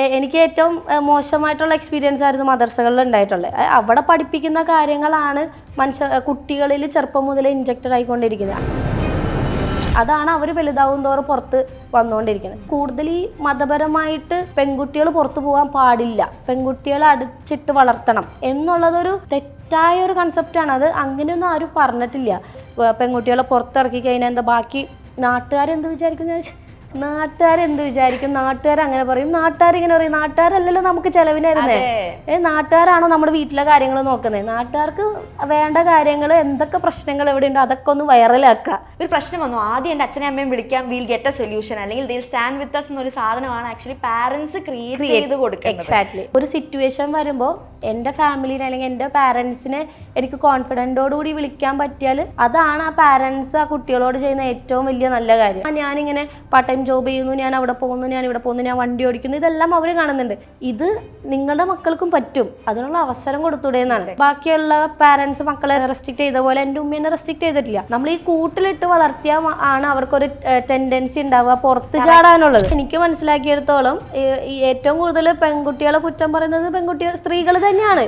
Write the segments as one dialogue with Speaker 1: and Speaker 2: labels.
Speaker 1: എനിക്ക് ഏറ്റവും മോശമായിട്ടുള്ള എക്സ്പീരിയൻസ് ആയിരുന്നു മദർസകളിൽ ഉണ്ടായിട്ടുള്ളത്. അവിടെ പഠിപ്പിക്കുന്ന കാര്യങ്ങളാണ് കുട്ടികളിൽ ചെറുപ്പം മുതലേ ഇൻജക്റ്റഡ് ആയിക്കൊണ്ടിരിക്കുന്നത്. അതാണ് അവർ വലുതാവും തോറും പുറത്ത് വന്നുകൊണ്ടിരിക്കുന്നത്. കൂടുതൽ ഈ മതപരമായിട്ട് പെൺകുട്ടികൾ പുറത്തു പോകാൻ പാടില്ല, പെൺകുട്ടികളെ അടിച്ചിട്ട് വളർത്തണം എന്നുള്ളതൊരു തെറ്റായ ഒരു കൺസെപ്റ്റാണ്. അത് അങ്ങനെയൊന്നും ആരും പറഞ്ഞിട്ടില്ല. പെൺകുട്ടികളെ പുറത്തിറക്കി കഴിഞ്ഞാൽ എന്താ ബാക്കി നാട്ടുകാരെന്ത് വിചാരിക്കും? നാട്ടുകാരെന്ത് വിചാരിക്കും? നാട്ടുകാരങ്ങനെ പറയും, നാട്ടുകാരിങ്ങനെ പറയും. നാട്ടുകാരല്ലല്ലോ നമുക്ക് ചെലവിനായിരുന്നേ. നാട്ടുകാരാണോ നമ്മുടെ വീട്ടിലെ കാര്യങ്ങൾ നോക്കുന്നത്? നാട്ടുകാർക്ക് വേണ്ട കാര്യങ്ങൾ, എന്തൊക്കെ പ്രശ്നങ്ങൾ എവിടെയുണ്ടോ അതൊക്കെ ഒന്ന് വൈറലാക്കുക.
Speaker 2: ഒരു പ്രശ്നം വന്നു, ആദ്യം എൻ്റെ അച്ഛനെ അമ്മയും വിളിക്കാം, വിൽ ഗെറ്റ് എ സൊല്യൂഷൻ, അല്ലെങ്കിൽ ദിൽ സ്റ്റാൻഡ് വിത്ത് അസ് എന്നൊരു സാധനമാണ് ആക്ച്വലി പാരന്റ്സ് ക്രിയേറ്റ് ചെയ്ത് കൊടുക്കുന്നത്.
Speaker 1: എക്സാക്ട്ലി. ഒരു സിറ്റുവേഷൻ വരുമ്പോൾ എൻ്റെ ഫാമിലിനെ അല്ലെങ്കിൽ എൻ്റെ പാരൻസിനെ എനിക്ക് കോൺഫിഡൻറ്റോടുകൂടി വിളിക്കാൻ പറ്റിയാൽ അതാണ് ആ പാരൻസ് ആ കുട്ടികളോട് ചെയ്യുന്ന ഏറ്റവും വലിയ നല്ല കാര്യം. ഞാനിങ്ങനെ പാർട്ട് ടൈം ജോബ് ചെയ്യുന്നു, ഞാൻ അവിടെ പോകുന്നു, ഞാൻ ഇവിടെ പോകുന്നു, ഞാൻ വണ്ടി ഓടിക്കുന്നു, ഇതെല്ലാം അവർ കാണുന്നുണ്ട്. ഇത് നിങ്ങളുടെ മക്കൾക്കും പറ്റും, അതിനുള്ള അവസരം കൊടുത്തൂടെ എന്നാണ്. ബാക്കിയുള്ള പാരൻസ് മക്കളെ റെസ്ട്രിക്ട് ചെയ്ത പോലെ എൻ്റെ ഉമ്മേനെ റെസ്ട്രിക്ട് ചെയ്തിട്ടില്ല. നമ്മൾ ഈ കൂട്ടിലിട്ട് വളർത്തിയാൽ ആണ് അവർക്കൊരു ടെൻഡൻസി ഉണ്ടാവുക പുറത്ത് ചാടാനുള്ളത്. എനിക്ക് മനസ്സിലാക്കിയെടുത്തോളം ഏറ്റവും കൂടുതൽ പെൺകുട്ടികളെ കുറ്റം പറയുന്നത് സ്ത്രീകൾ തന്നെയാണ്.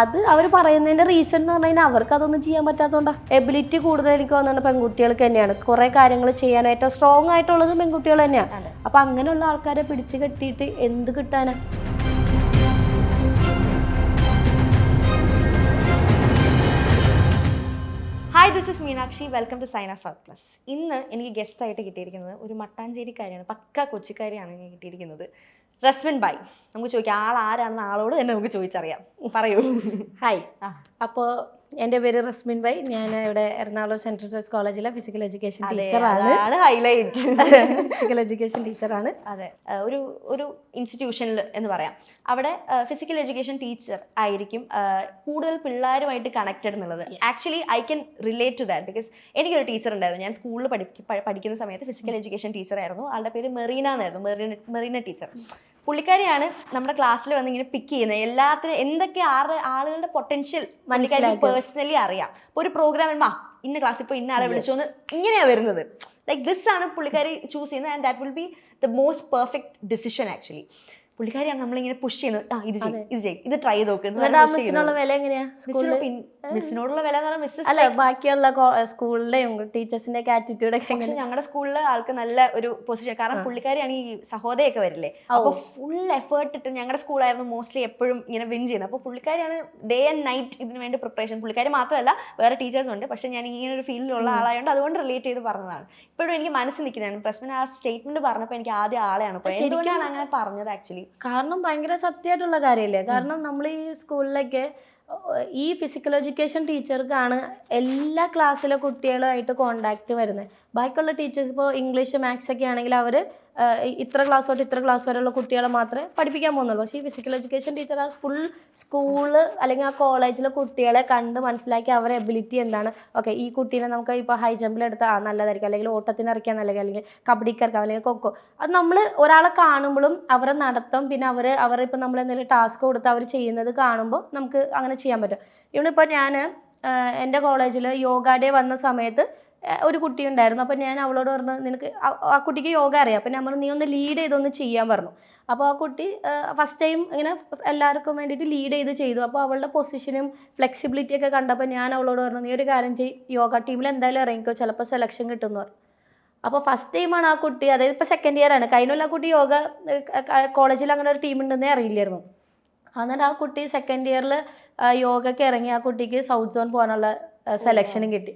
Speaker 1: അത് അവർ പറയുന്നതിന്റെ റീസൺ എന്ന് പറഞ്ഞു കഴിഞ്ഞാൽ അവർക്ക് അതൊന്നും ചെയ്യാൻ പറ്റാത്തതുകൊണ്ടാ. എബിലിറ്റി കൂടുതൽ എനിക്ക് തോന്നുന്നുണ്ട് പെൺകുട്ടികൾക്ക് തന്നെയാണ്. കുറെ കാര്യങ്ങൾ ചെയ്യാൻ ഏറ്റവും സ്ട്രോങ് ആയിട്ടുള്ളത് പെൺകുട്ടികൾ തന്നെയാണ്. അപ്പൊ അങ്ങനെയുള്ള ആൾക്കാരെ പിടിച്ചു കെട്ടിയിട്ട് എന്ത് കിട്ടാനാ?
Speaker 2: Hi, this is Meenakshi. Welcome to Saina south plus. ഇന്ന് എനിക്ക് ഗസ്റ്റ് ആയിട്ട് കിട്ടിയിരിക്കുന്നത് ഒരു മട്ടാഞ്ചേരിക്കാരിയാണ്, പക്ക കൊച്ചിക്കാരിയാണ് എനിക്ക് കിട്ടിയിരിക്കുന്നത്. റസ്മിൻ ബായ്. നമുക്ക് ചോദിക്കാം ആൾ ആരാണെന്ന് ആളോട് തന്നെ നമുക്ക് ചോദിച്ചറിയാം. പറയൂ.
Speaker 1: ഹായ്, അപ്പോൾ എൻ്റെ പേര് റസ്മിൻ ബായ്. ഞാൻ ഇവിടെ എറണാകുളം സെൻട്രൽ സയൻസ് കോളേജിലെ ഫിസിക്കൽ എഡ്യൂക്കേഷൻ ടീച്ചറാണ്.
Speaker 2: ഹൈലൈറ്റ്.
Speaker 1: ഫിസിക്കൽ എഡ്യൂക്കേഷൻ ടീച്ചറാണ്.
Speaker 2: അതെ, ഒരു ഇൻസ്റ്റിറ്റ്യൂഷനിൽ എന്ന് പറയാം. അവിടെ ഫിസിക്കൽ എഡ്യൂക്കേഷൻ ടീച്ചർ ആയിരിക്കും കൂടുതൽ പിള്ളേരുമായിട്ട് കണക്റ്റഡ് എന്നുള്ളത്. Actually I can relate to that because എനിക്കൊരു ടീച്ചർ ഉണ്ടായിരുന്നു. ഞാൻ സ്കൂളിൽ പഠിക്കുന്ന സമയത്ത് ഫിസിക്കൽ എഡ്യൂക്കേഷൻ ടീച്ചറായിരുന്നു. ആളുടെ പേര് മെറീന എന്നായിരുന്നു, മെറീന ടീച്ചർ. പുള്ളിക്കാരിയാണ് നമ്മുടെ ക്ലാസ്സിൽ വന്ന് ഇങ്ങനെ പിക്ക് ചെയ്യുന്നത്. എല്ലാത്തിനും എന്തൊക്കെ ആളുകളുടെ പൊട്ടൻഷ്യൽ പുള്ളിക്കാരി പേഴ്സണലി അറിയാം. ഇപ്പോൾ ഒരു പ്രോഗ്രാം വരുമ്പോൾ ഇന്ന ക്ലാസ്സിൽ ഇപ്പോൾ ഇന്ന ആളെ വിളിച്ചോന്ന് ഇങ്ങനെയാണ് വരുന്നത്. ലൈക്ക് ദിസ് ആണ് പുള്ളിക്കാരി ചൂസ് ചെയ്യുന്നത്. And that will be the most perfect decision actually. പുള്ളിക്കാരിയാണ് നമ്മളിങ്ങനെ പുഷ് ചെയ്യുന്നത്. ഇത് ചെയ്യും, ഇത് ട്രൈ ചെയ്ത് നോക്ക്.
Speaker 1: മിസ്സിനോടുള്ള വില എങ്ങനെയാ?
Speaker 2: മിസ്സിനോടുള്ള വില എന്ന് പറഞ്ഞാൽ
Speaker 1: അല്ല, ബാക്കിയുള്ള സ്കൂളിലെയും ടീച്ചേഴ്സിന്റെ ഒക്കെ ആറ്റിറ്റ്യൂഡ് ഒക്കെ.
Speaker 2: പക്ഷെ ഞങ്ങളുടെ സ്കൂളിലെ ആൾക്ക് നല്ല ഒരു പൊസിഷൻ. കാരണം പുള്ളിക്കാരിയാണ് ഈ സഹോദയൊക്കെ വരില്ലേ, അപ്പൊ ഫുൾ എഫേർട്ട് ഇട്ട് ഞങ്ങളുടെ സ്കൂളായിരുന്നു മോസ്റ്റ്ലി എപ്പോഴും ഇങ്ങനെ വിൻ ചെയ്യുന്നത്. അപ്പോൾ പുള്ളിക്കാരിയാണ് ഡേ ആൻഡ് നൈറ്റ് ഇതിന് വേണ്ടി പ്രിപ്പറേഷൻ. പുള്ളിക്കാരി മാത്രമല്ല വേറെ ടീച്ചേഴ്സും ഉണ്ട്. പക്ഷെ ഞാൻ ഈ ഒരു ഫീൽഡിലുള്ള ആളായതുകൊണ്ട് അതുകൊണ്ട് റിലേറ്റ് ചെയ്ത് പറഞ്ഞതാണ്. ഇപ്പോഴും എനിക്ക് മനസ്സിൽ നിൽക്കുന്നതാണ്. പ്രശ്നം ആ സ്റ്റേറ്റ്മെന്റ് പറഞ്ഞപ്പോൾ എനിക്ക് ആദ്യം ആളെയാണ് എന്തുകൊണ്ടാണ് അങ്ങനെ പറഞ്ഞത് ആക്ച്വലി.
Speaker 1: കാരണം ഭയങ്കര സത്യമായിട്ടുള്ള കാര്യമല്ലേ. കാരണം നമ്മൾ ഈ സ്കൂളിലൊക്കെ ഈ ഫിസിക്കൽ എഡ്യൂക്കേഷൻ ടീച്ചർക്കാണ് എല്ലാ ക്ലാസ്സിലെ കുട്ടികളുമായിട്ട് കോണ്ടാക്ട് വരുന്നത്. ബാക്കിയുള്ള ടീച്ചേഴ്സ് ഇപ്പോൾ ഇംഗ്ലീഷ് മാത്സ് ഒക്കെ ആണെങ്കിൽ അവർ ഇത്ര ക്ലാസ് തൊട്ട് ഇത്ര ക്ലാസ് വരെയുള്ള കുട്ടികളെ മാത്രമേ പഠിപ്പിക്കാൻ പോകുന്നുള്ളൂ. പക്ഷേ ഈ ഫിസിക്കൽ എഡ്യൂക്കേഷൻ ടീച്ചർ ആ ഫുൾ സ്കൂള് അല്ലെങ്കിൽ ആ കോളേജിലെ കുട്ടികളെ കണ്ട് മനസ്സിലാക്കി അവരുടെ എബിലിറ്റി എന്താണ്. ഓക്കെ, ഈ കുട്ടീനെ നമുക്ക് ഇപ്പോൾ ഹൈ ജമ്പിലെടുത്താൽ നല്ലതായിരിക്കും, അല്ലെങ്കിൽ ഓട്ടത്തിന് ഇറക്കിയാൽ നല്ലതായിരിക്കും, അല്ലെങ്കിൽ കബഡിക്കിറക്കാം, അല്ലെങ്കിൽ കൊക്കോ. അത് നമ്മൾ ഒരാളെ കാണുമ്പോഴും അവരെ നടത്തും, പിന്നെ അവരിപ്പോൾ നമ്മൾ എന്തെങ്കിലും ടാസ്ക് കൊടുത്ത് അവർ ചെയ്യുന്നത് കാണുമ്പോൾ നമുക്ക് അങ്ങനെ ചെയ്യാൻ പറ്റും. ഇവനിപ്പോൾ ഞാൻ എൻ്റെ കോളേജിൽ യോഗ ഡേ വന്ന സമയത്ത് ഒരു കുട്ടി ഉണ്ടായിരുന്നു. അപ്പോൾ ഞാൻ അവളോട് പറഞ്ഞു, നിനക്ക് ആ കുട്ടിക്ക് യോഗ അറിയാം, അപ്പം നമ്മൾ നീ ഒന്ന് ലീഡ് ചെയ്തൊന്ന് ചെയ്യാൻ പറഞ്ഞു. അപ്പോൾ ആ കുട്ടി ഫസ്റ്റ് ടൈം ഇങ്ങനെ എല്ലാവർക്കും വേണ്ടിയിട്ട് ലീഡ് ചെയ്തു. അപ്പോൾ അവളുടെ പൊസിഷനും ഫ്ലെക്സിബിലിറ്റി ഒക്കെ കണ്ടപ്പോൾ ഞാൻ അവളോട് പറഞ്ഞു, നീ ഒരു കാര്യം യോഗ ടീമിൽ എന്തായാലും ഇറങ്ങിക്കോ, ചിലപ്പോൾ സെലക്ഷൻ കിട്ടുമെന്ന് പറഞ്ഞു. അപ്പോൾ ഫസ്റ്റ് ടൈമാണ് ആ കുട്ടി, അതായത് ഇപ്പോൾ സെക്കൻഡ് ഇയർ ആണ്. കഴിഞ്ഞ ആ കുട്ടി യോഗ കോളേജിൽ അങ്ങനെ ഒരു ടീം ഉണ്ടെന്നേ അറിയില്ലായിരുന്നു. എന്നിട്ട് ആ കുട്ടി സെക്കൻഡ് ഇയറിൽ യോഗയ്ക്ക് ഇറങ്ങി ആ കുട്ടിക്ക് സൗത്ത് സോൺ പോകാനുള്ള സെലക്ഷനും കിട്ടി.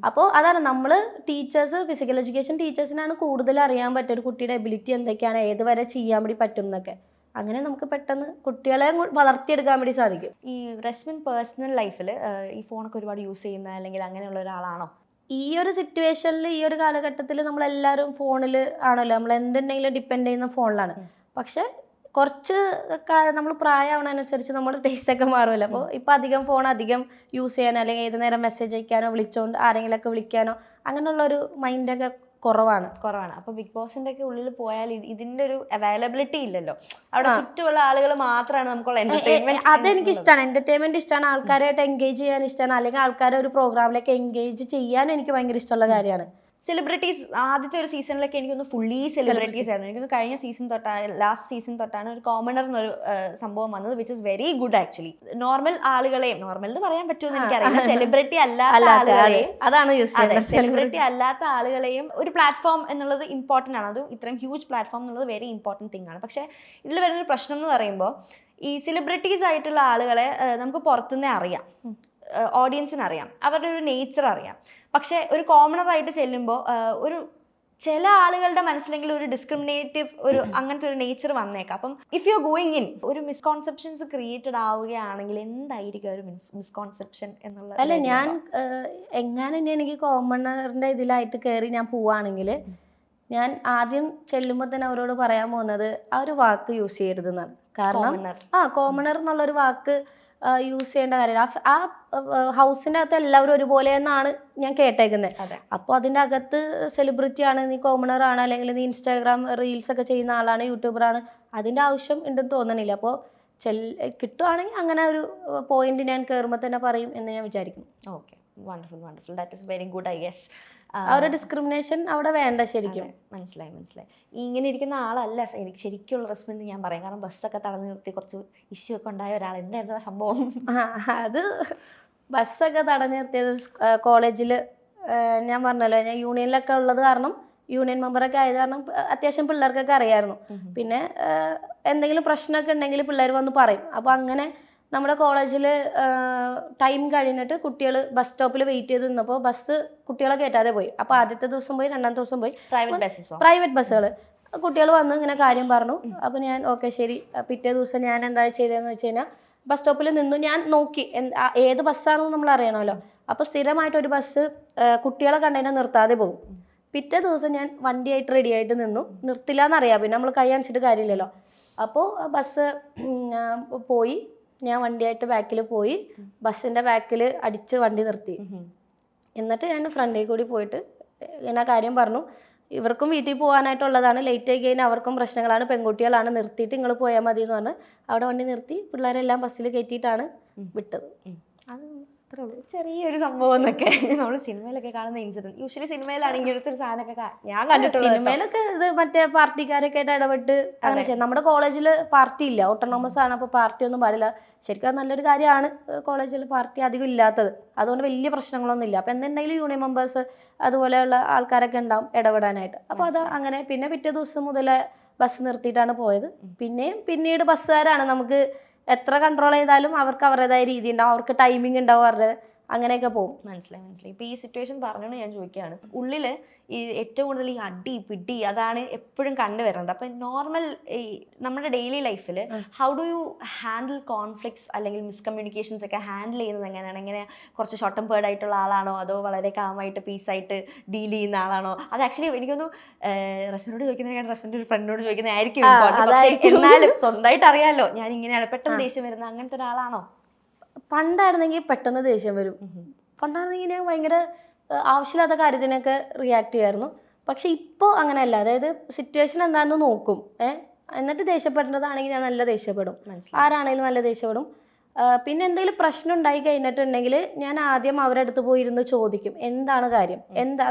Speaker 1: അപ്പോൾ അതാണ് നമ്മൾ ടീച്ചേഴ്സ്, ഫിസിക്കൽ എഡ്യൂക്കേഷൻ ടീച്ചേഴ്സിനാണ് കൂടുതൽ അറിയാൻ പറ്റും ഒരു കുട്ടിയുടെ എബിലിറ്റി എന്തൊക്കെയാണ്, ഏത് വരെ ചെയ്യാൻ വേണ്ടി പറ്റും എന്നൊക്കെ. അങ്ങനെ നമുക്ക് പെട്ടെന്ന് കുട്ടികളെ വളർത്തിയെടുക്കാൻ വേണ്ടി സാധിക്കും.
Speaker 2: ഈ റസ്മിൻ പേഴ്സണൽ ലൈഫിൽ ഈ ഫോണൊക്കെ ഒരുപാട് യൂസ് ചെയ്യുന്ന അല്ലെങ്കിൽ അങ്ങനെയുള്ള ഒരാളാണോ?
Speaker 1: ഈ ഒരു സിറ്റുവേഷനിൽ, ഈ ഒരു കാലഘട്ടത്തിൽ നമ്മളെല്ലാവരും ഫോണിൽ ആണല്ലോ, നമ്മൾ എന്തുണ്ടെങ്കിലും ഡിപ്പെൻഡ് ചെയ്യുന്ന ഫോണിലാണ്. പക്ഷെ കുറച്ച് നമ്മൾ പ്രായമാവണതനുസരിച്ച് നമ്മുടെ ടേസ്റ്റൊക്കെ മാറുമല്ലോ. അപ്പോൾ ഇപ്പോൾ അധികം യൂസ് ചെയ്യാനോ അല്ലെങ്കിൽ ഏത് നേരം മെസ്സേജ് അയക്കാനോ വിളിച്ചോണ്ട് ആരെങ്കിലുമൊക്കെ വിളിക്കാനോ അങ്ങനെയുള്ളൊരു മൈൻഡൊക്കെ കുറവാണ്.
Speaker 2: അപ്പോൾ ബിഗ് ബോസിന്റെ ഒക്കെ ഉള്ളിൽ പോയാൽ ഇതിന്റെ ഒരു അവൈലബിലിറ്റി ഇല്ലല്ലോ. അവിടെ ചുറ്റുമുള്ള ആളുകൾ മാത്രമാണ് നമുക്കുള്ള എന്റർടൈൻമെന്റ്.
Speaker 1: അതെനിക്ക് ഇഷ്ടമാണ്, എന്റർടൈൻമെന്റ് ഇഷ്ടമാണ്, ആൾക്കാരായിട്ട് എൻഗേജ് ചെയ്യാൻ ഇഷ്ടമാണ്, അല്ലെങ്കിൽ ആൾക്കാരെ ഒരു പ്രോഗ്രാമിലേക്ക് എൻഗേജ് ചെയ്യാൻ എനിക്ക് ഭയങ്കര ഇഷ്ടമുള്ള കാര്യമാണ്.
Speaker 2: സെലിബ്രിറ്റീസ് ആദ്യത്തെ ഒരു സീസണിലൊക്കെ എനിക്കൊന്ന് ഫുള്ളി സെലിബ്രിറ്റീസ് ആയിരുന്നു. എനിക്കൊന്ന് കഴിഞ്ഞ സീസൺ തൊട്ടാണ്, ലാസ്റ്റ് സീസൺ തൊട്ടാണ് ഒരു കോമണർ എന്നൊരു സംഭവം വന്നത്, which is very good actually. Normal ആളുകളെയും, നോർമൽ എന്ന് പറയാൻ പറ്റുമെന്ന് എനിക്കറിയില്ല, സെലിബ്രിറ്റി അല്ലാത്ത ആളുകളെയും,
Speaker 1: അതാണ് യൂസ് ചെയ്യുന്നത്.
Speaker 2: സെലിബ്രിറ്റി അല്ലാത്ത ആളുകളെയും ഒരു പ്ലാറ്റ്ഫോം എന്നുള്ളത് ഇമ്പോർട്ടൻ്റ് ആണ്. അത് ഇത്രയും ഹ്യൂജ് പ്ലാറ്റ്ഫോം എന്നുള്ളത് വെരി ഇമ്പോർട്ടൻറ്റ് തിങ് ആണ്. പക്ഷേ ഇതിൽ വരുന്നൊരു പ്രശ്നം എന്ന് പറയുമ്പോൾ ഈ സെലിബ്രിറ്റീസ് ആയിട്ടുള്ള ആളുകളെ നമുക്ക് പുറത്തുനിന്നേ അറിയാം, ഓഡിയൻസിന് അറിയാം, അവരുടെ ഒരു നേച്ചർ അറിയാം. പക്ഷെ ഒരു കോമണറായിട്ട് ചെല്ലുമ്പോൾ ഒരു ചില ആളുകളുടെ മനസ്സിലെങ്കിലും ഒരു ഡിസ്ക്രിമിനേറ്റീവ് ഒരു അങ്ങനത്തെ ഒരു നേച്ചർ വന്നേക്കാം. അപ്പം ഇഫ് യു ഗോയിങ് ഇൻ ഒരു മിസ്കോൺസെപ്ഷൻസ് ക്രിയേറ്റഡ് ആവുകയാണെങ്കിൽ എന്തായിരിക്കും ഒരു മിസ്കോൺസെപ്ഷൻ എന്നുള്ള?
Speaker 1: അല്ല, ഞാൻ എങ്ങനെ എനിക്ക് കോമണറിന്റെ ഇതിലായിട്ട് കയറി ഞാൻ പോവാണെങ്കിൽ ഞാൻ ആദ്യം ചെല്ലുമ്പോൾ തന്നെ അവരോട് പറയാൻ പോകുന്നത് ആ ഒരു വാക്ക് യൂസ് ചെയ്യരുതെന്നാണ്. കാരണം കോമണർ എന്നുള്ളൊരു വാക്ക് യൂസ് ചെയ്യേണ്ട കാര്യമില്ല. ആ ഹൗസിൻ്റെ അകത്ത് എല്ലാവരും ഒരുപോലെ എന്നാണ് ഞാൻ കേട്ടേക്കുന്നത്. അപ്പോൾ അതിൻ്റെ അകത്ത് സെലിബ്രിറ്റി ആണ്, നീ കോമണർ ആണ്, അല്ലെങ്കിൽ നീ ഇൻസ്റ്റാഗ്രാം റീൽസ് ഒക്കെ ചെയ്യുന്ന ആളാണ്, യൂട്യൂബറാണ്, അതിൻ്റെ ആവശ്യം ഉണ്ടെന്ന് തോന്നണില്ല. അപ്പോൾ കിട്ടുവാണെങ്കിൽ അങ്ങനെ ഒരു പോയിന്റ് ഞാൻ കയറുമ്പോൾ തന്നെ പറയും എന്ന് ഞാൻ വിചാരിക്കും.
Speaker 2: Okay, wonderful wonderful, that is very good I guess.
Speaker 1: ആ ഒരു ഡിസ്ക്രിമിനേഷൻ അവിടെ വേണ്ട ശരിക്കും.
Speaker 2: മനസ്സിലായി. ഇങ്ങനെ ഇരിക്കുന്ന ആളല്ല എനിക്ക് ശരിക്കുള്ള റെസ്പോണ്ട് ഞാൻ പറയാം. കാരണം ബസ്സൊക്കെ തടഞ്ഞു നിർത്തി കുറച്ച് ഇഷ്യൂ ഒക്കെ ഉണ്ടായ ഒരാൾ, എന്തായിരുന്നു സംഭവം?
Speaker 1: അത് ബസ്സൊക്കെ തടഞ്ഞു നിർത്തിയത് കോളേജിൽ ഞാൻ പറഞ്ഞല്ലോ, ഞാൻ യൂണിയനിലൊക്കെ ഉള്ളത് കാരണം, യൂണിയൻ മെമ്പറൊക്കെ ആയത് കാരണം അത്യാവശ്യം പിള്ളേർക്കൊക്കെ അറിയായിരുന്നു. പിന്നെ എന്തെങ്കിലും പ്രശ്നമൊക്കെ ഉണ്ടെങ്കിൽ പിള്ളേർ വന്ന് പറയും. അപ്പോൾ അങ്ങനെ നമ്മുടെ കോളേജിൽ ടൈം കഴിഞ്ഞിട്ട് കുട്ടികൾ ബസ് സ്റ്റോപ്പിൽ വെയിറ്റ് ചെയ്ത് നിന്നപ്പോൾ ബസ് കുട്ടികളെ കയറ്റാതെ പോയി. അപ്പോൾ ആദ്യത്തെ ദിവസം പോയി, രണ്ടാമത്തെ ദിവസം പോയി പ്രൈവറ്റ് ബസ്സുകൾ. കുട്ടികൾ വന്ന് ഇങ്ങനെ കാര്യം പറഞ്ഞു. അപ്പോൾ ഞാൻ ഓക്കെ ശരി. പിറ്റേ ദിവസം ഞാൻ എന്താ ചെയ്തതെന്ന് വെച്ച് കഴിഞ്ഞാൽ ബസ് സ്റ്റോപ്പിൽ നിന്നു. ഞാൻ നോക്കി ഏത് ബസ്സാണെന്ന് നമ്മൾ അറിയണമല്ലോ. അപ്പോൾ സ്ഥിരമായിട്ട് ഒരു ബസ് കുട്ടികളെ കണ്ടതിനെ നിർത്താതെ പോകും. പിറ്റേ ദിവസം ഞാൻ വണ്ടിയായിട്ട് റെഡി ആയിട്ട് നിന്നു. നിർത്തില്ല എന്നറിയാം, പിന്നെ നമ്മൾ കൈ കാണിച്ചിട്ട് കാര്യമില്ലല്ലോ. അപ്പോൾ ബസ് പോയി, ഞാൻ വണ്ടിയായിട്ട് ബാക്കിൽ പോയി, ബസ്സിൻ്റെ ബാക്കിൽ അടിച്ച് വണ്ടി നിർത്തി. എന്നിട്ട് ഞാൻ ഫ്രണ്ടിൽ കൂടി പോയിട്ട് ഇങ്ങനെ കാര്യം പറഞ്ഞു. ഇവർക്കും വീട്ടിൽ പോകാനായിട്ടുള്ളതാണ്, ലേറ്റ് ആയി കഴിഞ്ഞാൽ അവർക്കും പ്രശ്നങ്ങളാണ്, പെൺകുട്ടികളാണ്, നിർത്തിയിട്ട് നിങ്ങൾ പോയാൽ മതി എന്ന് പറഞ്ഞ് അവിടെ വണ്ടി നിർത്തി പിള്ളേരെല്ലാം ബസ്സിൽ കയറ്റിയിട്ടാണ് വിട്ടത്. അത് അത്രേ ഉള്ളൂ.
Speaker 2: ചെറിയൊരു സംഭവം എന്നൊക്കെ നമ്മൾ സിനിമയിലൊക്കെ കാണുന്ന ഇൻസിഡന്റ്. യൂഷ്വലി സിനിമയിലാണ് ഇങ്ങനത്തെ ഒരു സാധനമൊക്കെ ഞാൻ കണ്ടിട്ടുള്ളത്.
Speaker 1: സിനിമയിലൊക്കെ ഇത് മറ്റേ പാർട്ടിക്കാരൊക്കെ ആയിട്ട് ഇടപെട്ട് അങ്ങനെ ചെയ്യും. നമ്മുടെ കോളേജിൽ പാർട്ടി ഇല്ല, ഓട്ടോണോമസ് ആണ്, അപ്പോൾ പാർട്ടി ഒന്നും പാടില്ല. ശരിക്കും അത് നല്ലൊരു കാര്യമാണ്, കോളേജിൽ പാർട്ടി അധികം ഇല്ലാത്തത്. അതുകൊണ്ട് വലിയ പ്രശ്നങ്ങളൊന്നും ഇല്ല. അപ്പം എന്തുണ്ടെങ്കിലും യൂണിയൻ മെമ്പേഴ്സ് അതുപോലെയുള്ള ആൾക്കാരൊക്കെ ഉണ്ടാവും ഇടപെടാനായിട്ട്. അപ്പോൾ അത് അങ്ങനെ പിന്നെ പിറ്റേ ദിവസം മുതൽ ബസ് നിർത്തിയിട്ടാണ് പോയത്. പിന്നീട് ബസ്സുകാരാണ്, നമുക്ക് എത്ര കൺട്രോൾ ചെയ്താലും അവർക്ക് അവരുടേതായ രീതി ഉണ്ടാവും, അവർക്ക് ടൈമിംഗ് ഉണ്ടാവും അവരുടെ, അങ്ങനെയൊക്കെ പോകും.
Speaker 2: മനസ്സിലായി. ഇപ്പോൾ ഈ സിറ്റുവേഷൻ പറഞ്ഞോണ്ട് ഞാൻ ചോദിക്കുകയാണ്, ഉള്ളിൽ ഈ ഏറ്റവും കൂടുതൽ ഈ അടി പിടി അതാണ് എപ്പോഴും കണ്ടുവരുന്നത്. അപ്പം നോർമൽ ഈ നമ്മുടെ ഡെയിലി ലൈഫിൽ how do you handle conflicts അല്ലെങ്കിൽ മിസ്കമ്മ്യൂണിക്കേഷൻസ് ഒക്കെ ഹാൻഡിൽ ചെയ്യുന്നത് എങ്ങനെയാണ്? എങ്ങനെ കുറച്ച് ഷോർട്ട് ടെമ്പേർഡ് ആയിട്ടുള്ള ആളാണോ, അതോ വളരെ കാമായിട്ട് പീസായിട്ട് ഡീൽ ചെയ്യുന്ന ആളാണോ? അത് ആക്ച്വലി എനിക്കൊന്നു റെസ്പെക്റ്റോട് ചോദിക്കുന്നതിനാണ് റെസ്പെക്റ്റ് ഒരു ഫ്രണ്ടിനോട് ചോദിക്കുന്നതായിരിക്കും. എന്നാലും സ്വന്തമായിട്ട് അറിയാമല്ലോ ഞാൻ ഇങ്ങനെയാണ്, പെട്ടെന്ന് ദേഷ്യം വരുന്നത്, അങ്ങനത്തെ ഒരാളാണോ?
Speaker 1: പണ്ടായിരുന്നെങ്കിൽ പെട്ടെന്ന് ദേഷ്യം വരും. പണ്ടായിരുന്നെങ്കിൽ ഞാൻ ഭയങ്കര ആവശ്യമില്ലാത്ത കാര്യത്തിനൊക്കെ റിയാക്ട് ചെയ്യായിരുന്നു. പക്ഷെ ഇപ്പോൾ അങ്ങനെയല്ല. അതായത് സിറ്റുവേഷൻ എന്താണെന്ന് നോക്കും, എന്നിട്ട് ദേഷ്യപ്പെടുന്നതാണെങ്കിൽ ഞാൻ നല്ല ദേഷ്യപ്പെടും, ആരാണെങ്കിലും നല്ല ദേഷ്യപ്പെടും. പിന്നെ എന്തെങ്കിലും പ്രശ്നം ഉണ്ടായി കഴിഞ്ഞിട്ടുണ്ടെങ്കിൽ ഞാൻ ആദ്യം അവരുടെ അടുത്ത് പോയിരുന്ന് ചോദിക്കും എന്താണ് കാര്യം,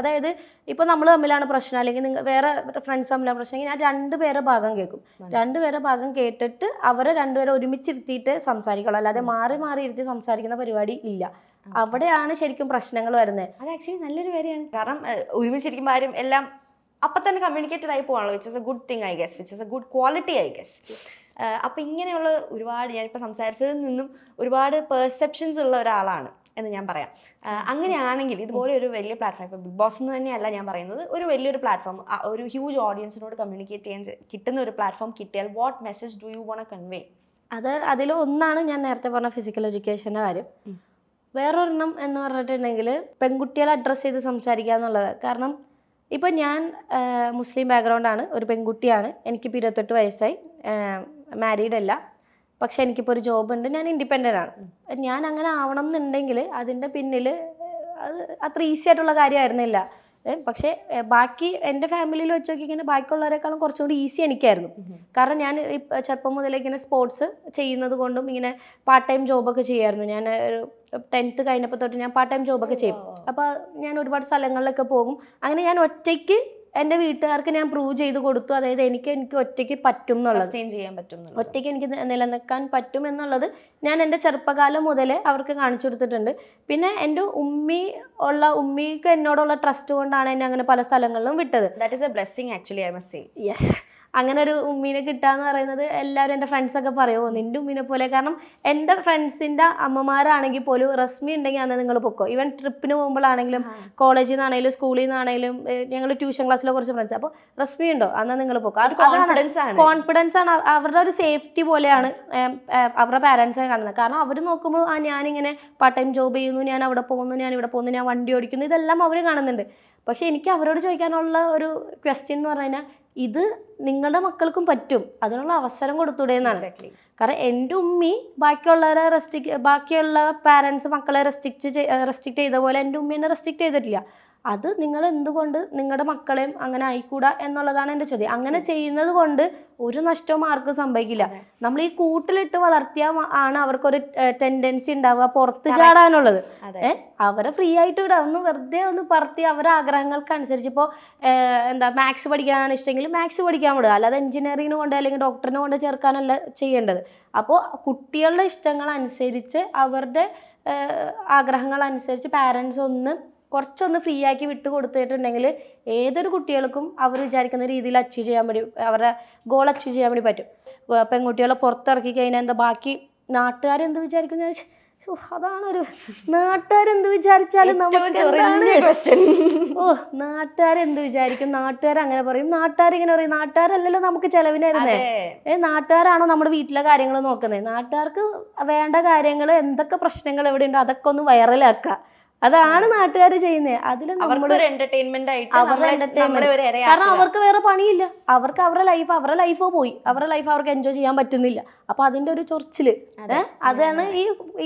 Speaker 1: അതായത് ഇപ്പോൾ നമ്മൾ തമ്മിലാണ് പ്രശ്നം, അല്ലെങ്കിൽ വേറെ ഫ്രണ്ട്സ് തമ്മിലാണ് പ്രശ്നം, ഞാൻ രണ്ടുപേരെ ഭാഗം കേൾക്കും. രണ്ടുപേരെ ഭാഗം കേട്ടിട്ട് അവരെ രണ്ടുപേരെ ഒരുമിച്ചിരുത്തിയിട്ട് സംസാരിക്കണം, അല്ലാതെ മാറി മാറി ഇരുത്തി സംസാരിക്കുന്ന പരിപാടി ഇല്ല. അവിടെയാണ് ശരിക്കും പ്രശ്നങ്ങൾ വരുന്നത്.
Speaker 2: അത് ആക്ച്വലി നല്ലൊരു കാര്യമാണ്. കാരണം ഒരുമിച്ചിരിക്കുമ്പോൾ ആരും എല്ലാം അപ്പം തന്നെ കമ്മ്യൂണിക്കേറ്റഡ് ആയി പോകാണല്ലോ, which is a good thing I guess, which is a good quality I guess. അപ്പം ഇങ്ങനെയുള്ള ഒരുപാട് ഞാനിപ്പോൾ സംസാരിച്ചതിൽ നിന്നും ഒരുപാട് പെർസെപ്ഷൻസ് ഉള്ള ഒരാളാണ് എന്ന് ഞാൻ പറയാം. അങ്ങനെയാണെങ്കിൽ ഇതുപോലെ ഒരു വലിയ പ്ലാറ്റ്ഫോം, ഇപ്പോൾ ബിഗ് ബോസ് എന്ന് തന്നെയല്ല ഞാൻ പറയുന്നത്, ഒരു വലിയൊരു പ്ലാറ്റ്ഫോം, ഒരു ഹ്യൂജ് ഓഡിയൻസിനോട് കമ്മ്യൂണിക്കേറ്റ് ചെയ്യാൻ കിട്ടുന്ന ഒരു പ്ലാറ്റ്ഫോം കിട്ടിയാൽ what message do you want convey?
Speaker 1: അതിൽ ഒന്നാണ് ഞാൻ നേരത്തെ പറഞ്ഞ ഫിസിക്കൽ എഡ്യൂക്കേഷൻ്റെ കാര്യം. വേറൊരെണ്ണം എന്ന് പറഞ്ഞിട്ടുണ്ടെങ്കിൽ പെൺകുട്ടികളെ അഡ്രസ്സ് ചെയ്ത് സംസാരിക്കുക എന്നുള്ളത്. കാരണം ഇപ്പം ഞാൻ മുസ്ലിം ബാക്ക്ഗ്രൗണ്ടാണ്, ഒരു പെൺകുട്ടിയാണ്, എനിക്കിപ്പോൾ 28 വയസ്സായി, മാരീഡ് അല്ല, പക്ഷെ എനിക്കിപ്പോൾ ഒരു ജോബ് ഉണ്ട്, ഞാൻ ഇൻഡിപെൻഡൻ്റ് ആണ്. ഞാൻ അങ്ങനെ ആവണം എന്നുണ്ടെങ്കിൽ അതിൻ്റെ പിന്നിൽ അത് അത്ര ഈസി ആയിട്ടുള്ള കാര്യമായിരുന്നില്ല. പക്ഷേ ബാക്കി എൻ്റെ ഫാമിലിയിൽ വെച്ച് നോക്കി ഇങ്ങനെ ബാക്കിയുള്ളവരെക്കാളും കുറച്ചും കൂടി ഈസി എനിക്കായിരുന്നു. കാരണം ഞാൻ ചെറുപ്പം മുതലേ ഇങ്ങനെ സ്പോർട്സ് ചെയ്യുന്നത് കൊണ്ടും ഇങ്ങനെ പാർട്ട് ടൈം ജോബൊക്കെ ചെയ്യായിരുന്നു. ഞാൻ ഒരു 10th കഴിഞ്ഞപ്പോൾ തൊട്ട് ഞാൻ പാർട്ട് ടൈം ജോബൊക്കെ ചെയ്യും. അപ്പോൾ ഞാൻ ഒരുപാട് സ്ഥലങ്ങളിലൊക്കെ പോകും. അങ്ങനെ ഞാൻ ഒറ്റയ്ക്ക് എൻ്റെ വീട്ടുകാർക്ക് ഞാൻ പ്രൂവ് ചെയ്ത് കൊടുത്തു. അതായത് എനിക്ക് ഒറ്റയ്ക്ക് പറ്റും എന്നുള്ളത്,
Speaker 2: ചെയ്യാൻ പറ്റും,
Speaker 1: ഒറ്റയ്ക്ക് എനിക്ക് നിലനിൽക്കാൻ പറ്റും എന്നുള്ളത് ഞാൻ എൻ്റെ ചെറുപ്പകാലം മുതലേ അവർക്ക് കാണിച്ചു കൊടുത്തിട്ടുണ്ട്. പിന്നെ എൻ്റെ ഉമ്മിക്ക് എന്നോടുള്ള ട്രസ്റ്റ് കൊണ്ടാണ് എന്നെ അങ്ങനെ പല സ്ഥലങ്ങളിലും വിട്ടത്.
Speaker 2: That is A blessing actually, I must say.
Speaker 1: Yes, അങ്ങനെ ഒരു ഉമ്മീനെ കിട്ടാന്ന് പറയുന്നത് എല്ലാവരും എൻ്റെ ഫ്രണ്ട്സൊക്കെ പറയുമോ നിൻ്റെ ഉമ്മീനെ പോലെ. കാരണം എൻ്റെ ഫ്രണ്ട്സിൻ്റെ അമ്മമാരാണെങ്കിൽ പോലും റസ്മി ഉണ്ടെങ്കിൽ അന്ന് നിങ്ങൾ പൊക്കോ. ഈവൻ ട്രിപ്പിന് പോകുമ്പോഴാണെങ്കിലും കോളേജിൽ നിന്നാണെങ്കിലും സ്കൂളിൽ നിന്നാണെങ്കിലും ഞങ്ങൾ ട്യൂഷൻ ക്ലാസ്സിലെ കുറച്ച് ഫ്രണ്ട്സ്, അപ്പോൾ റസ്മി ഉണ്ടോ അന്ന് നിങ്ങൾ പൊക്കോ. അത് കോൺഫിഡൻസ് ആണ്, അവരുടെ ഒരു സേഫ്റ്റി പോലെയാണ് അവരുടെ പാരൻസിനെ കാണുന്നത്. കാരണം അവർ നോക്കുമ്പോൾ ഞാനിങ്ങനെ പാർട്ട് ടൈം ജോബ് ചെയ്യുന്നു, ഞാൻ അവിടെ പോകുന്നു, ഞാൻ ഇവിടെ പോകുന്നു, ഞാൻ വണ്ടി ഓടിക്കുന്നു, ഇതെല്ലാം അവർ കാണുന്നുണ്ട്. പക്ഷെ എനിക്ക് അവരോട് ചോദിക്കാനുള്ള ഒരു ക്വസ്റ്റ്യൻ എന്ന് പറഞ്ഞു കഴിഞ്ഞാൽ ഇത് നിങ്ങളുടെ മക്കൾക്കും പറ്റും, അതിനുള്ള അവസരം കൊടുത്തൂടെ എന്നാണ്. കാരണം എൻ്റെ ഉമ്മി ബാക്കിയുള്ള പാരൻസ് മക്കളെ റെസ്ട്രിക്റ്റ് ചെയ്ത പോലെ എൻ്റെ ഉമ്മി എന്നെ റെസ്ട്രിക്റ്റ് ചെയ്തിട്ടില്ല. അത് നിങ്ങൾ എന്തുകൊണ്ട് നിങ്ങളുടെ മക്കളെയും അങ്ങനെ ആയിക്കൂടാ എന്നുള്ളതാണ് എൻ്റെ ചോദ്യം. അങ്ങനെ ചെയ്യുന്നത് കൊണ്ട് ഒരു നഷ്ടവും ആർക്കും സംഭവിക്കില്ല. നമ്മൾ ഈ കൂട്ടിലിട്ട് വളർത്തിയാൽ ആണ് അവർക്കൊരു ടെൻഡൻസി ഉണ്ടാവുക പുറത്ത് ചാടാനുള്ളത്. അവരെ ഫ്രീ ആയിട്ട് വിടാം, വെറുതെ പറത്തി അവരുടെ ആഗ്രഹങ്ങൾക്ക് അനുസരിച്ച്. ഇപ്പോൾ മാത്സ് പഠിക്കാനാണ് ഇഷ്ടമെങ്കിൽ മാത്സ് പഠിക്കാൻ വിടുക, അല്ലാതെ എഞ്ചിനീയറിംഗിന് കൊണ്ട് അല്ലെങ്കിൽ ഡോക്ടറിനെ കൊണ്ട് ചേർക്കാനല്ല ചെയ്യേണ്ടത്. അപ്പോൾ കുട്ടികളുടെ ഇഷ്ടങ്ങളനുസരിച്ച് അവരുടെ ആഗ്രഹങ്ങളനുസരിച്ച് പാരൻസ് കുറച്ചൊന്ന് ഫ്രീ ആക്കി വിട്ട് കൊടുത്തിട്ടുണ്ടെങ്കിൽ ഏതൊരു കുട്ടികൾക്കും അവർ വിചാരിക്കുന്ന രീതിയിൽ അച്ചീവ് ചെയ്യാൻ വേണ്ടി, അവരുടെ ഗോൾ അച്ചീവ് ചെയ്യാൻ വേണ്ടി പറ്റും. പെൺകുട്ടികളെ പുറത്തിറക്കി കഴിഞ്ഞാൽ ബാക്കി നാട്ടുകാരെന്ത് വിചാരിക്കുന്ന അതാണൊരു നാട്ടുകാരെന്ത് വിചാരിച്ചാലും നാട്ടുകാരെന്ത് വിചാരിക്കും, നാട്ടുകാരങ്ങനെ പറയും, നാട്ടുകാരിങ്ങനെ പറയും. നാട്ടുകാരല്ലല്ലോ നമുക്ക് ചെലവിനായിരുന്നേ. നാട്ടുകാരാണോ നമ്മുടെ വീട്ടിലെ കാര്യങ്ങൾ നോക്കുന്നത്? നാട്ടുകാർക്ക് വേണ്ട കാര്യങ്ങൾ എന്തൊക്കെ പ്രശ്നങ്ങൾ എവിടെ ഉണ്ടോ അതൊക്കെ ഒന്ന് വൈറലാക്കുക, അതാണ് നാട്ടുകാർ ചെയ്യുന്നത്. അതിൽ കാരണം അവർക്ക് വേറെ പണിയില്ല, അവർക്ക് അവരുടെ ലൈഫ് പോയി, അവരുടെ ലൈഫ് അവർക്ക് എൻജോയ് ചെയ്യാൻ പറ്റുന്നില്ല. അപ്പൊ അതിന്റെ ഒരു ചൊറിച്ചില് അതാണ്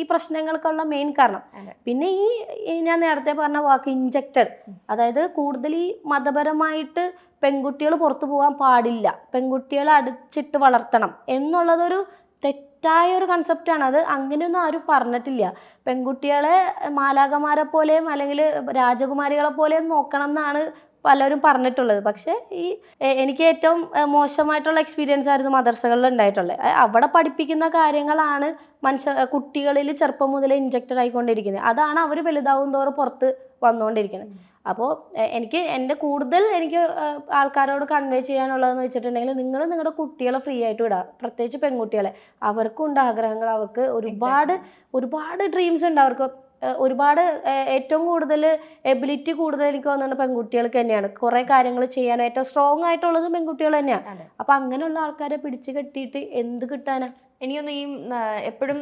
Speaker 1: ഈ പ്രശ്നങ്ങൾക്കുള്ള മെയിൻ കാരണം. പിന്നെ ഈ ഞാൻ നേരത്തെ പറഞ്ഞ വാക്ക് ഇൻജക്റ്റഡ്, അതായത് കൂടുതൽ ഈ മതപരമായിട്ട് പെൺകുട്ടികൾ പുറത്തു പോകാൻ പാടില്ല, പെൺകുട്ടികളെ അടിച്ചിട്ട് വളർത്തണം എന്നുള്ളതൊരു തെറ്റായ ഒരു കൺസെപ്റ്റാണ്. അത് അങ്ങനെയൊന്നും ആരും പറഞ്ഞിട്ടില്ല. പെൺകുട്ടികളെ മാലാഖമാരെ പോലെയും അല്ലെങ്കിൽ രാജകുമാരികളെ പോലെയും നോക്കണം എന്നാണ് പലരും പറഞ്ഞിട്ടുള്ളത്. പക്ഷേ എനിക്ക് ഏറ്റവും മോശമായിട്ടുള്ള എക്സ്പീരിയൻസ് ആയിരുന്നു മദർസകളിൽ ഉണ്ടായിട്ടുള്ളത്. അവിടെ പഠിപ്പിക്കുന്ന കാര്യങ്ങളാണ് കുട്ടികളിൽ ചെറുപ്പം മുതലേ ഇൻജക്റ്റഡ് ആയിക്കൊണ്ടിരിക്കുന്നത്. അതാണ് അവർ വലുതാവും തോറും പുറത്ത് വന്നുകൊണ്ടിരിക്കുന്നത്. അപ്പോൾ എനിക്ക് ആൾക്കാരോട് കൺവേ ചെയ്യാനുള്ളതെന്ന് വെച്ചിട്ടുണ്ടെങ്കിൽ നിങ്ങൾ നിങ്ങളുടെ കുട്ടികളെ ഫ്രീ ആയിട്ട് വിടുക, പ്രത്യേകിച്ച് പെൺകുട്ടികളെ. അവർക്കും ഉണ്ട് ആഗ്രഹങ്ങൾ, അവർക്ക് ഒരുപാട് ഡ്രീംസ് ഉണ്ട്, അവർക്ക് ഒരുപാട് ഏറ്റവും കൂടുതൽ എബിലിറ്റി കൂടുതൽ എനിക്ക് തോന്നുന്നത് പെൺകുട്ടികൾക്ക് തന്നെയാണ്. കുറേ കാര്യങ്ങൾ ചെയ്യാൻ ഏറ്റവും സ്ട്രോങ് ആയിട്ടുള്ളത് പെൺകുട്ടികൾ തന്നെയാണ്. അപ്പം അങ്ങനെയുള്ള ആൾക്കാരെ പിടിച്ചു കെട്ടിയിട്ട് എന്ത് കിട്ടാനാ?
Speaker 2: എനിക്കൊന്ന് എപ്പോഴും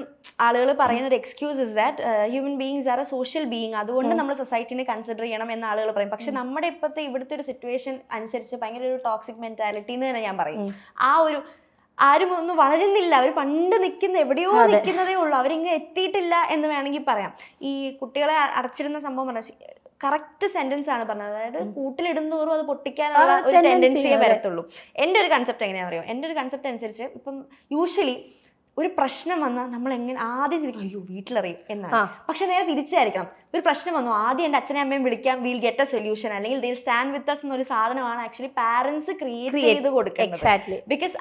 Speaker 2: ആളുകൾ പറയുന്ന ഒരു excuse is that human beings R A social being, അതുകൊണ്ട് നമ്മൾ സൊസൈറ്റിനെ കൺസിഡർ ചെയ്യണം എന്ന് ആളുകൾ പറയും. പക്ഷെ നമ്മുടെ ഇവിടുത്തെ ഒരു സിറ്റുവേഷൻ അനുസരിച്ച് ഭയങ്കര ഒരു ടോക്സിക് മെന്റാലിറ്റി എന്ന് തന്നെ ഞാൻ പറയും. ആരും ഒന്നും വളരുന്നില്ല, അവർ പണ്ട് എവിടെയോ നിൽക്കുന്നതേ ഉള്ളൂ, അവരിങ്ങനെ എത്തിയിട്ടില്ല എന്ന് വേണമെങ്കിൽ പറയാം. ഈ കുട്ടികളെ അടച്ചിടുന്ന സംഭവം പറഞ്ഞാൽ കറക്റ്റ് സെന്റൻസ് ആണ് പറഞ്ഞത്. അതായത് കൂട്ടിലിടുന്നോറും അത് പൊട്ടിക്കാനുള്ള ഒരു ടെൻഡൻസിയെ വരത്തുള്ളൂ. എൻ്റെ ഒരു കൺസെപ്റ്റ് എങ്ങനെയാണെന്ന് അറിയോ? എൻ്റെ ഒരു കൺസെപ്റ്റ് അനുസരിച്ച് ഇപ്പം യൂഷ്വലി ഒരു പ്രശ്നം വന്നാൽ നമ്മൾ എങ്ങനെ ആദ്യം ചിന്തിക്കും അയ്യോ വീട്ടിലറിയും എന്നാണ്. പക്ഷെ നേരെ തിരിച്ചായിരിക്കണം. ഒരു പ്രശ്നം വന്നു ആദ്യം എൻ്റെ അച്ഛനെ അമ്മയും വിളിക്കാം, വീൽ ഗെറ്റ് എ സൊല്യൂഷൻ, അല്ലെങ്കിൽ ദിൽ സ്റ്റാൻഡ് വിത്ത് അസ് എന്നൊരു സാധനമാണ് ആക്ച്വലി പാരന്റ്സ് ക്രിയേറ്റ് ചെയ്ത് കൊടുക്കുന്നത്. ബിക്കോസ്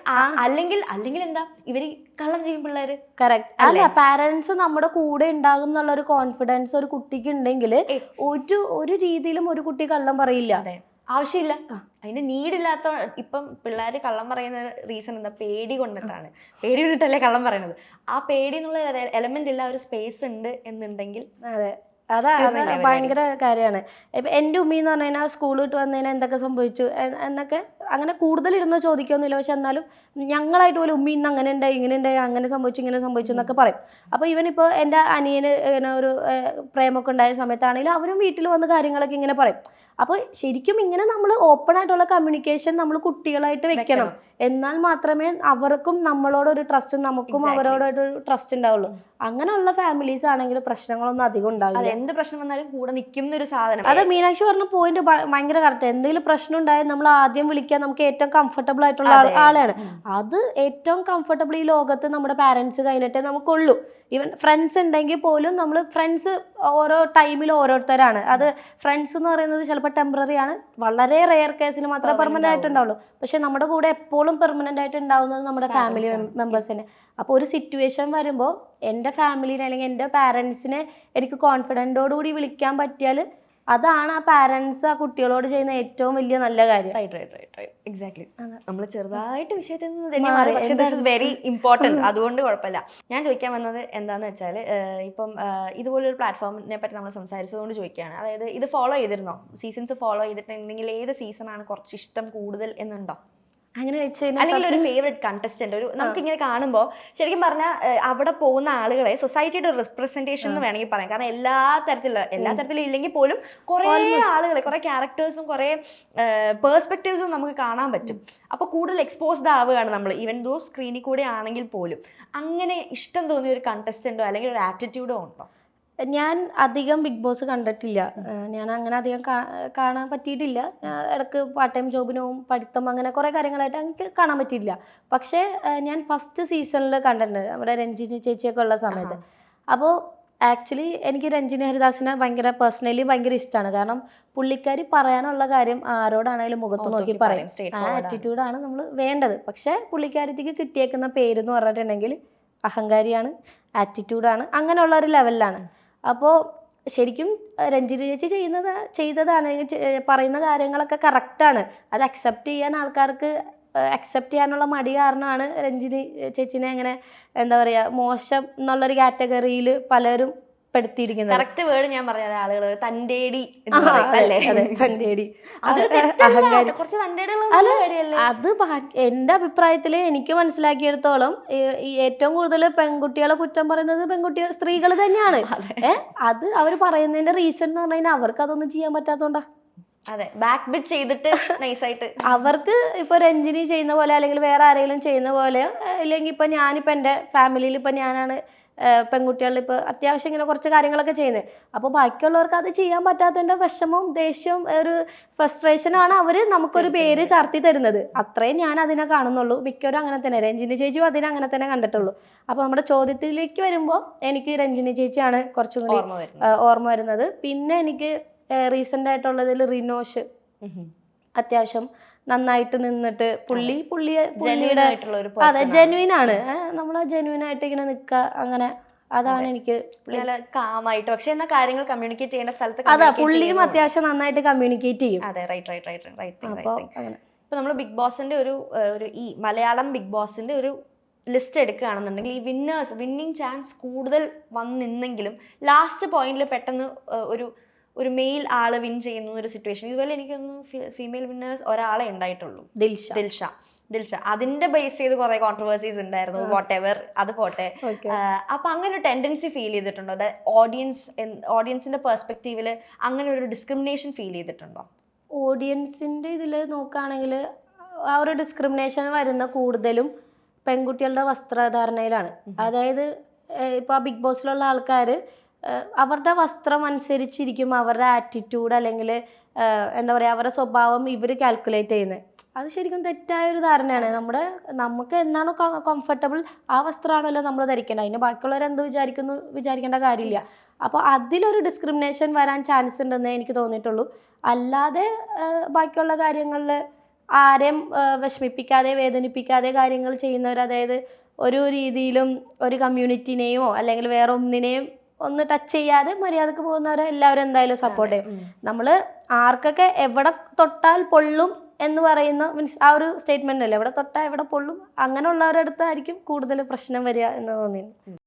Speaker 2: അല്ലെങ്കിൽ എന്താ ഇവര് കള്ളം ചെയ്യും പിള്ളേര്.
Speaker 1: കറക്റ്റ് അല്ല, പാരന്റ്സ് നമ്മുടെ കൂടെ ഉണ്ടാകും എന്നുള്ള ഒരു കോൺഫിഡൻസ് ഒരു കുട്ടിക്ക് ഉണ്ടെങ്കിൽ ഒരു രീതിയിലും ഒരു കുട്ടി കള്ളം പറയില്ല.
Speaker 2: ആവശ്യമില്ല, അതിന് നീഡില്ലാത്ത. ഇപ്പം പിള്ളേർ കള്ളം പറയുന്ന റീസൺ എന്താ? പേടി കൊണ്ടിട്ടല്ലേ കള്ളം പറയുന്നത്. ആ പേടി എന്നുള്ള എലമെന്റ് ഇല്ല, ഒരു സ്പേസ് ഉണ്ട് എന്നുണ്ടെങ്കിൽ
Speaker 1: അത് ഭയങ്കര കാര്യമാണ്. ഇപ്പം എൻ്റെ ഉമ്മയെന്ന് പറഞ്ഞു കഴിഞ്ഞാൽ സ്കൂൾ വിട്ട് വന്നതിന് എന്തൊക്കെ സംഭവിച്ചു എന്നൊക്കെ അങ്ങനെ കൂടുതൽ ഇരുന്ന് ചോദിക്കൊന്നുമില്ല. പക്ഷെ എന്നാലും ഞങ്ങളായിട്ട് പോലും ഉമ്മ ഇന്ന് അങ്ങനെ ഉണ്ടായി, ഇങ്ങനെ ഉണ്ടായി, അങ്ങനെ സംഭവിച്ചു എന്നൊക്കെ പറയും. അപ്പോൾ ഇവനിപ്പോൾ എൻ്റെ അനിയന് ഇങ്ങനെ ഒരു പ്രേമൊക്കെ ഉണ്ടായ സമയത്താണെങ്കിലും അവരും വീട്ടിൽ വന്ന് കാര്യങ്ങളൊക്കെ ഇങ്ങനെ പറയും. അപ്പോൾ ശരിക്കും ഇങ്ങനെ നമ്മൾ ഓപ്പൺ ആയിട്ടുള്ള കമ്മ്യൂണിക്കേഷൻ നമ്മൾ കുട്ടികളായിട്ട് വെക്കണം. എന്നാൽ മാത്രമേ അവർക്കും നമ്മളോടൊരു ട്രസ്റ്റും നമുക്കും അവരോടൊരു ട്രസ്റ്റ് ഉണ്ടാവുള്ളൂ. അങ്ങനെയുള്ള ഫാമിലീസ് ആണെങ്കിൽ പ്രശ്നങ്ങളൊന്നും അധികം ഉണ്ടാവില്ല.
Speaker 2: എന്ത് പ്രശ്നം വന്നാലും കൂടെ നിൽക്കുന്ന ഒരു സാധനം.
Speaker 1: അത് മീനാക്ഷി പറഞ്ഞ പോയിന്റ് ഭയങ്കര കറക്റ്റ്. എന്തെങ്കിലും പ്രശ്നം ഉണ്ടായാൽ നമ്മൾ ആദ്യം വിളിക്കാൻ നമുക്ക് ഏറ്റവും കംഫർട്ടബിൾ ആയിട്ടുള്ള ആളാണ്. അത് ഏറ്റവും കംഫർട്ടബിൾ ഈ ലോകത്ത് നമ്മുടെ പാരന്റ്സ് കഴിഞ്ഞിട്ടേ നമുക്കുള്ളൂ. ഈവൻ ഫ്രണ്ട്സ് ഉണ്ടെങ്കിൽ പോലും നമ്മൾ ഫ്രണ്ട്സ് ഓരോ ടൈമിൽ ഓരോരുത്തരാണ്. അത് ഫ്രണ്ട്സ് എന്ന് പറയുന്നത് ചിലപ്പോൾ ടെമ്പററി ആണ്, വളരെ റെയർ കേസിൽ മാത്രമേ പെർമനന്റ് ആയിട്ട് ഉണ്ടാവുള്ളൂ. പക്ഷെ നമ്മുടെ കൂടെ എപ്പോഴും പെർമനന്റ് ആയിട്ട് ഉണ്ടാവുന്നത് നമ്മുടെ ഫാമിലി മെമ്പേഴ്സ് തന്നെ. അപ്പോൾ ഒരു സിറ്റുവേഷൻ വരുമ്പോൾ എൻ്റെ ഫാമിലിനെ അല്ലെങ്കിൽ എൻ്റെ പാരൻസിനെ എനിക്ക് കോൺഫിഡൻറ്റോടുകൂടി വിളിക്കാൻ പറ്റിയാൽ അതാണ് ആ പാരൻസ് ആ കുട്ടികളോട് ചെയ്യുന്ന ഏറ്റവും വലിയ നല്ല കാര്യം.
Speaker 2: എക്സാക്ട്ലി. നമ്മൾ ചെറുതായിട്ട് വിഷയത്തിൽ നിന്ന് തന്നെ മാറി, പക്ഷേ ദിസ് ഇസ് വെരി ഇമ്പോർട്ടൻറ്റ്. അതുകൊണ്ട് കുഴപ്പമില്ല. ഞാൻ ചോദിക്കാൻ വന്നത് എന്താണെന്ന് വെച്ചാൽ, ഇപ്പം ഇതുപോലൊരു പ്ലാറ്റ്ഫോമിനെ പറ്റി നമ്മൾ സംസാരിച്ചതുകൊണ്ട് ചോദിക്കുകയാണ്. അതായത് ഇത് ഫോളോ ചെയ്തിരുന്നോ? സീസൺസ് ഫോളോ ചെയ്തിട്ടുണ്ടെങ്കിൽ ഏത് സീസണാണ് കുറച്ച് ഇഷ്ടം കൂടുതൽ എന്നുണ്ടോ?
Speaker 1: അങ്ങനെ
Speaker 2: അല്ലെങ്കിൽ ഒരു ഫേവറേറ്റ് കണ്ടസ്റ്റന്റ്, ഒരു നമുക്കിങ്ങനെ കാണുമ്പോൾ ശരിക്കും പറഞ്ഞാൽ അവിടെ പോകുന്ന ആളുകളെ സൊസൈറ്റിയുടെ റെപ്രസെന്റേഷൻ എന്ന് വേണമെങ്കിൽ പറയാം. കാരണം എല്ലാ തരത്തിലും ഇല്ലെങ്കിൽ പോലും കുറേ ആളുകളെ, കുറേ ക്യാരക്ടേഴ്സും കുറേ പേഴ്സ്പെക്റ്റീവ്സും നമുക്ക് കാണാൻ പറ്റും. അപ്പോൾ കൂടുതൽ എക്സ്പോസ്ഡ് ആവുകയാണ് നമ്മൾ, ഈവൻ ദോ സ്ക്രീനിൽ കൂടെ ആണെങ്കിൽ പോലും. അങ്ങനെ ഇഷ്ടം തോന്നിയ ഒരു കണ്ടസ്റ്റന്റോ അല്ലെങ്കിൽ ഒരു ആറ്റിറ്റ്യൂഡോ ഉണ്ടോ?
Speaker 1: ഞാൻ അധികം ബിഗ് ബോസ് കണ്ടിട്ടില്ല. ഞാൻ അങ്ങനെ അധികം കാണാൻ പറ്റിയിട്ടില്ല. ഇടയ്ക്ക് പാർട്ട് ടൈം ജോബിനും പഠിത്തം അങ്ങനെ കുറേ കാര്യങ്ങളായിട്ട് എനിക്ക് കാണാൻ പറ്റിയിട്ടില്ല. പക്ഷേ ഞാൻ ഫസ്റ്റ് സീസണിൽ കണ്ടിട്ടുണ്ട്, നമ്മുടെ രഞ്ജിനി ചേച്ചിയൊക്കെ ഉള്ള സമയത്ത്. അപ്പോൾ ആക്ച്വലി എനിക്ക് രഞ്ജിനി ഹരിദാസിനെ പേഴ്സണലി ഭയങ്കര ഇഷ്ടമാണ്. കാരണം പുള്ളിക്കാരി പറയാനുള്ള കാര്യം ആരോടാണെങ്കിലും മുഖത്ത് നോക്കി പറയും. ആ ആറ്റിറ്റ്യൂഡാണ് നമ്മൾ വേണ്ടത്. പക്ഷേ പുള്ളിക്കാരിക്ക് കിട്ടിയേക്കുന്ന പേരെന്ന് പറഞ്ഞിട്ടുണ്ടെങ്കിൽ അഹങ്കാരിയാണ്, ആറ്റിറ്റ്യൂഡാണ്, അങ്ങനെയുള്ള ഒരു ലെവലിലാണ്. അപ്പോൾ ശരിക്കും രഞ്ജിനി ചേച്ചി ചെയ്തതാണ്, പറയുന്ന കാര്യങ്ങളൊക്കെ കറക്റ്റാണ്. അത് അക്സെപ്റ്റ് ചെയ്യാൻ ആൾക്കാർക്ക് അക്സെപ്റ്റ് ചെയ്യാനുള്ള മടി കാരണമാണ് രഞ്ജിനി ചേച്ചിനെ അങ്ങനെ എന്താ പറയുക മോശം എന്നുള്ളൊരു കാറ്റഗറിയിൽ പലരും പെടുത്തിയിരിക്കുന്നത്.
Speaker 2: കറക്റ്റ് വേർഡ് ഞാൻ പറഞ്ഞ ആളുകൾ തന്റേടി,
Speaker 1: അത് എന്റെ അഭിപ്രായത്തില് എനിക്ക് മനസ്സിലാക്കിയെടുത്തോളം ഏറ്റവും കൂടുതൽ പെൺകുട്ടികളെ കുറ്റം പറയുന്നത് സ്ത്രീകൾ തന്നെയാണ്. അത് അവർ പറയുന്നതിന്റെ റീസൺ എന്ന് പറഞ്ഞു കഴിഞ്ഞാൽ അവർക്ക് അതൊന്നും ചെയ്യാൻ പറ്റാത്തോണ്ടാ.
Speaker 2: അതെ, ബാക്ക് ബിറ്റ് ചെയ്തിട്ട് നൈസായിട്ട്
Speaker 1: അവർക്ക് ഇപ്പൊ രഞ്ജിനി ചെയ്യുന്ന പോലെ അല്ലെങ്കിൽ വേറെ ആരെങ്കിലും ചെയ്യുന്ന പോലെ, അല്ലെങ്കിൽ ഇപ്പൊ ഞാനിപ്പോ എന്റെ ഫാമിലിയിൽ ഇപ്പൊ ഞാനാണ് പെൺകുട്ടികളിൽ ഇപ്പോൾ അത്യാവശ്യം ഇങ്ങനെ കുറച്ച് കാര്യങ്ങളൊക്കെ ചെയ്യുന്നത്. അപ്പോൾ ബാക്കിയുള്ളവർക്ക് അത് ചെയ്യാൻ പറ്റാത്തതിൻ്റെ വിഷമവും ദേഷ്യവും ഒരു ഫ്രസ്ട്രേഷനാണ് അവർ നമുക്കൊരു പേര് ചാർത്തി തരുന്നത്. അത്രയും ഞാൻ അതിനെ കാണുന്നുള്ളൂ. മിക്കവരും അങ്ങനെ തന്നെ, രഞ്ജിനി ചേച്ചിയും അതിനെ അങ്ങനെ തന്നെ കണ്ടിട്ടുള്ളൂ. അപ്പോൾ നമ്മുടെ ചോദ്യത്തിലേക്ക് വരുമ്പോൾ എനിക്ക് രഞ്ജിനി ചേച്ചിയാണ് കുറച്ചും കൂടി ഓർമ്മ വരുന്നത്. പിന്നെ എനിക്ക് റീസെൻ്റ് ആയിട്ടുള്ളതിൽ റിനോഷ് അത്യാവശ്യം നന്നായിട്ട് നിന്നിട്ട് പുള്ളിയുടെ അതെ ജെന്യൂൻ ആണ്. നമ്മൾ ജെന്യൂൻ ആയിട്ട് ഇങ്ങനെ നിൽക്കുക, അങ്ങനെ അതാണ് എനിക്ക്
Speaker 2: കാമായിട്ട്. പക്ഷെ എന്നാ കാര്യങ്ങൾ കമ്മ്യൂണിക്കേറ്റ് ചെയ്യേണ്ട സ്ഥലത്ത്
Speaker 1: അതാ പുള്ളിയും അത്യാവശ്യം നന്നായിട്ട് കമ്മ്യൂണിക്കേറ്റ് ചെയ്യും.
Speaker 2: അതെ, ഇപ്പൊ നമ്മൾ ബിഗ് ബോസിന്റെ ഒരു ഈ മലയാളം ബിഗ് ബോസിന്റെ ഒരു ലിസ്റ്റ് എടുക്കുകയാണെന്നുണ്ടെങ്കിൽ ഈ വിന്നിങ് ചാൻസ് കൂടുതൽ വന്നിന്നെങ്കിലും ലാസ്റ്റ് പോയിന്റിൽ പെട്ടെന്ന് ഒരു മെയിൽ ആള് വിൻ ചെയ്യുന്ന ഒരു സിറ്റുവേഷൻ. ഇതുപോലെ എനിക്കൊന്നും ഫീമെയിൽ വിന്നേഴ്സ് ഒരാളെ ഉണ്ടായിട്ടുള്ളൂ, ദിൽഷ. അതിന്റെ ബേസ് ചെയ്ത് കുറെ കോൺട്രവേഴ്സീസ് ഉണ്ടായിരുന്നു. വാട്ട് എവർ, അത് പോട്ടെ. അപ്പൊ അങ്ങനെ ഒരു ടെൻഡൻസി ഫീൽ ചെയ്തിട്ടുണ്ടോ? ഓഡിയൻസിന്റെ പെർസ്പെക്റ്റീവില് അങ്ങനെ ഒരു ഡിസ്ക്രിമിനേഷൻ ഫീൽ ചെയ്തിട്ടുണ്ടോ?
Speaker 1: ഓഡിയൻസിന്റെ ഇതിൽ നോക്കുകയാണെങ്കിൽ ആ ഒരു ഡിസ്ക്രിമിനേഷൻ വരുന്ന കൂടുതലും പെൺകുട്ടികളുടെ വസ്ത്രധാരണയിലാണ്. അതായത് ഇപ്പോൾ ബിഗ് ബോസിലുള്ള ആൾക്കാർ അവരുടെ വസ്ത്രം അനുസരിച്ചിരിക്കും അവരുടെ ആറ്റിറ്റ്യൂഡ് അല്ലെങ്കിൽ എന്താ പറയുക അവരുടെ സ്വഭാവം ഇവർ കാൽക്കുലേറ്റ് ചെയ്യുന്നത്. അത് ശരിക്കും തെറ്റായൊരു ധാരണയാണ്. നമുക്ക് എന്നാണോ കംഫർട്ടബിൾ ആ വസ്ത്രമാണല്ലോ നമ്മൾ ധരിക്കേണ്ടത്. അതിന് ബാക്കിയുള്ളവരെന്ത് വിചാരിക്കേണ്ട കാര്യമില്ല. അപ്പോൾ അതിലൊരു ഡിസ്ക്രിമിനേഷൻ വരാൻ ചാൻസ് ഉണ്ടെന്നേ എനിക്ക് തോന്നിയിട്ടുള്ളൂ. അല്ലാതെ ബാക്കിയുള്ള കാര്യങ്ങളിൽ ആരെയും വിഷമിപ്പിക്കാതെ വേദനിപ്പിക്കാതെ കാര്യങ്ങൾ ചെയ്യുന്നവർ, അതായത് ഒരു രീതിയിലും ഒരു കമ്മ്യൂണിറ്റിനെയോ അല്ലെങ്കിൽ വേറെ ഒന്നിനെയും ഒന്ന് ടച്ച് ചെയ്യാതെ മര്യാദക്ക് പോകുന്നവരെ എല്ലാവരും എന്തായാലും സപ്പോർട്ട് ചെയ്യും. നമ്മൾ ആർക്കൊക്കെ എവിടെ തൊട്ടാൽ പൊള്ളും എന്ന് പറയുന്ന മീൻസ് ആ ഒരു സ്റ്റേറ്റ്മെന്റ് അല്ലേ, എവിടെ തൊട്ടാൽ എവിടെ പൊള്ളും, അങ്ങനെയുള്ളവരുടെ അടുത്തായിരിക്കും കൂടുതൽ പ്രശ്നം വരിക എന്ന് തോന്നിയിരുന്നു.